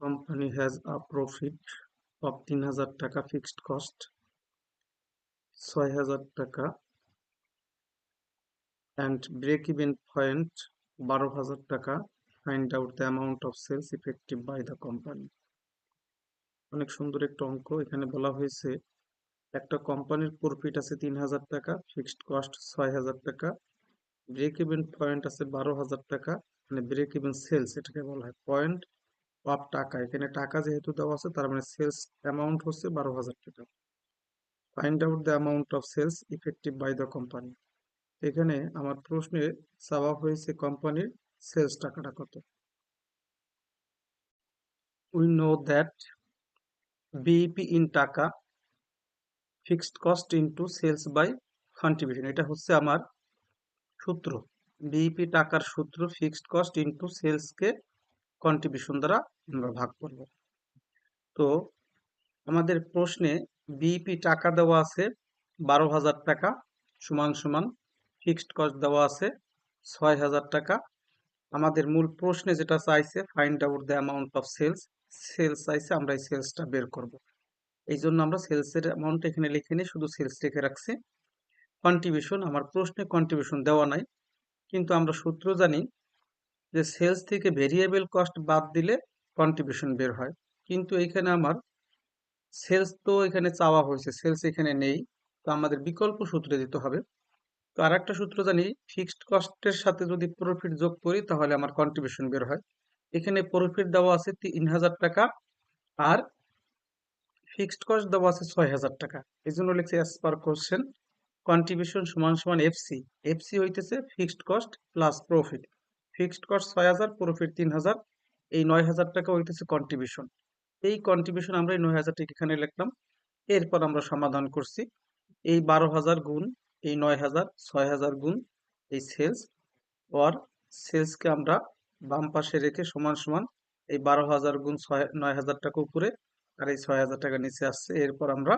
Company has a profit of ৩,০০০ টাকা, fixed cost ৬,০০০ টাকা and break-even point ১২,০০০ টাকা. Find out the amount of sales effective by the company. অনেক সুন্দর একটা অঙ্ক এখানে বলা হয়েছে একটা কোম্পানির প্রফিট আছে ৩,০০০ টাকা, ফিক্সড কস্ট ৬,০০০ টাকা, ব্রেক ইভেন পয়েন্ট আছে ১২,০০০ টাকা, মানে ব্রেক ইভেন সেলস এটাকে বলা হয়, পয়েন্ট অফ টাকা, এখানে টাকা যেহেতু দেওয়া আছে তার মানে সেলস অ্যামাউন্ট হচ্ছে ১২,০০০ টাকা. Find out the amount of sales effective by the company. এখানে আমার প্রশ্নে চাওয়া হয়েছে কোম্পানির সেলস টাকাটা কত. We know that BEP in taka fixed cost into sales by contribution, এটা হচ্ছে আমার সূত্র. বিইপি টাকার সূত্র ফিক্সড কস্ট ইনটু সেলসকে কন্ট্রিবিউশন দ্বারা আমরা ভাগ করব. তো আমাদের প্রশ্নে বিইপি টাকা দেওয়া আছে ১২,০০০ টাকা সমান সমান ফিক্সড কস্ট দেওয়া আছে ৬,০০০ টাকা. আমাদের মূল প্রশ্নে যেটা চাইছে find out the amount of sales, sales চাইছে, আমরা এই সেলসটা বের করব. এই জন্য আমরা সেলসের অ্যামাউন্ট এখানে লিখে নিই, শুধু সেলস লিখে রাখছি. কন্ট্রিবিউশন, আমার প্রশ্নে কন্ট্রিবিউশন দেওয়া নাই, কিন্তু আমরা সূত্র জানি যে সেলস থেকে ভেরিয়েবল কস্ট বাদ দিলে কন্ট্রিবিউশন বের হয়. কিন্তু এইখানে আমার সেলস তো এখানে চাওয়া হয়েছে, সেলস এখানে নেই, তো আমাদের বিকল্প সূত্রে দিতে হবে. তো আর একটা সূত্র জানি, ফিক্সড কস্টের সাথে যদি প্রফিট যোগ করি তাহলে আমার কন্ট্রিবিউশন বের হয়. এখানে প্রফিট দেওয়া আছে ৩,০০০ টাকা আর ফিক্সড কস্ট দেওয়া আছে ৬,০০০ টাকা. এই জন্য লিখছি অ্যাজ পার কোশ্চেন কন্ট্রিবিউশন সমান সমান এফসি. এফসি হইতেছে fixed cost plus profit. Fixed cost ৬,০০০, profit ৩,০০০, এই ৯,০০০ টাকা হইতেছে কন্ট্রিবিউশন. এই কন্ট্রিবিউশন আমরা এই ৯,০০০ টাকা এখানে লিখলাম. এরপর আমরা সমাধান করছি, এই ১২,০০০ গুণ এই ৯,০০০, ৬,০০০ গুণ এই সেলস, ওর সেলসকে আমরা বাম পাশে রেখে সমান সমান এই ১২,০০০ গুণ ৯,০০০ টাকা উপরে আর এই ৬,০০০ টাকা নিচে আসছে. এরপর আমরা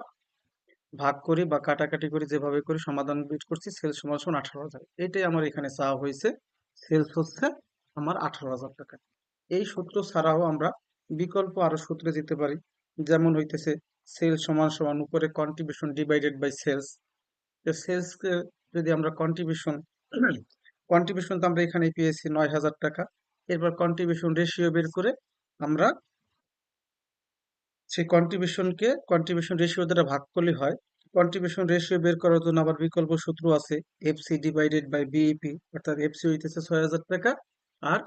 ভাগ করি বা কাটাকাটি করি, যেভাবে করি সমাধান বের করছি. সেলস সমান সমান ১৮,০০০. এটাই আমার এখানে চাওয়া হয়েছে. সেলস হচ্ছে আমার ১৮,০০০ টাকা. এই সূত্র ছাড়াও আমরা বিকল্প আরো সূত্রে যেতে পারি, যেমন হইতেছে সেলস সমান সমান উপরে কন্ট্রিবিউশন ডিভাইডেড বাই সেলস. সেলসকে যদি আমরা কন্ট্রিবিউশন কন্ট্রিবিউশন তো আমরা এখানে পেয়েছি ৯,০০০ টাকা. এরপর কন্ট্রিবিউশন রেশিও বের করে আমরা সেই কন্ট্রিবিউশন রেশিও দ্বারা ভাগ করলে হয়. কন্ট্রিবিউশন রেশিও বের করার জন্য আবার বিকল্প সূত্র আছে, এফসি ডিভাইডেড বাই বিইপি, অর্থাৎ এফসি হইতেছে ৬,০০০ টাকা আর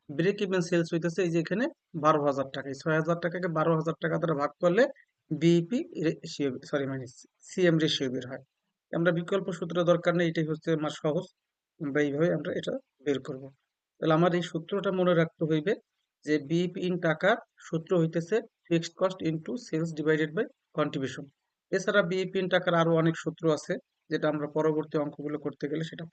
ব্রেক ইভেন সেলস হইতেছে এই যে এখানে ১২,০০০ টাকা. এই ৬,০০০ টাকাকে ১২,০০০ টাকা দ্বারা ভাগ করলে বিইপি রেশিও, সরি মানে সিএম রেশিও বের হয়. আমরা বিকল্প সূত্র দরকার নেই, এটাই হচ্ছে আমার সহজ. আমরা এইভাবে আমরা এটা বের করব. তাহলে আমার এই সূত্রটা মনে রাখতে হইবে যে বিইপি ইন টাকার সূত্র হইতেছে fixed cost into sales divided by contribution. এছাড়া বিইপি ইন টাকার আরো অনেক সূত্র আছে, যেটা আমরা পরবর্তী অঙ্কগুলো করতে গেলে সেটা